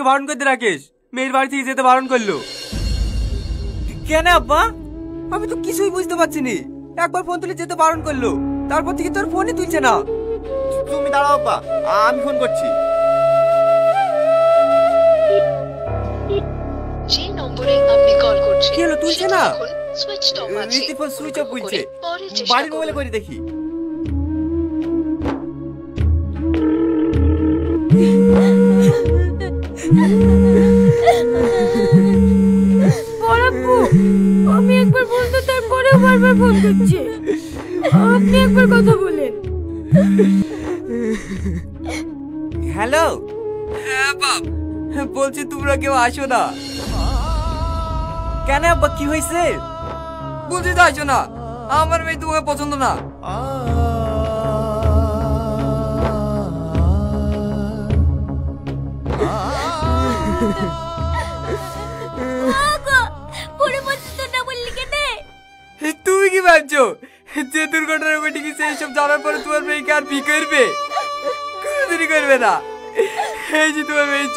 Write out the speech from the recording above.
রাকেশকে বারণ করতে। রাকেশ মেয়ের বাড়ি থেকে যেতে বারণ করলো। কেন আব্বা? আমি তো কিছুই বুঝতে পারছি নি। একবার ফোন তুলে যেতে বারণ করলো, তারপর থেকে তোর ফোনই তুলছে না। তুমি দাঁড়াও আব্বা, আমি ফোন করছি। যে নম্বরে আপনি কল করছেন কি হলো, তুলছে না? সুইচ অফ আছে। রিসিভ ফোন সুইচ অফ বলছে। পরে চেষ্টা বাড়ির মোবাইলে করুন। করে দেখি। বড়াপ্পু, আমি একবার বলতে তারপরেও বারবার ফোন করছে। আপনি একবার কথা বলেন। হ্যালো। হ্যাঁ বাপ, বলছি তোমরা কেউ আসো না। কেন আব্বা, কি হয়েছে? বলছি তো আসো না, আমার মেয়ে তোমাকে পছন্দ না। তুমি কি ভাবছো যে দুর্ঘটনা ঘটে গেছে এইসব জানার পরে তোমার মেয়েকে আর বিয়ে করবে? কোনোদিনই করবে না। এই যে তোমার মেয়ে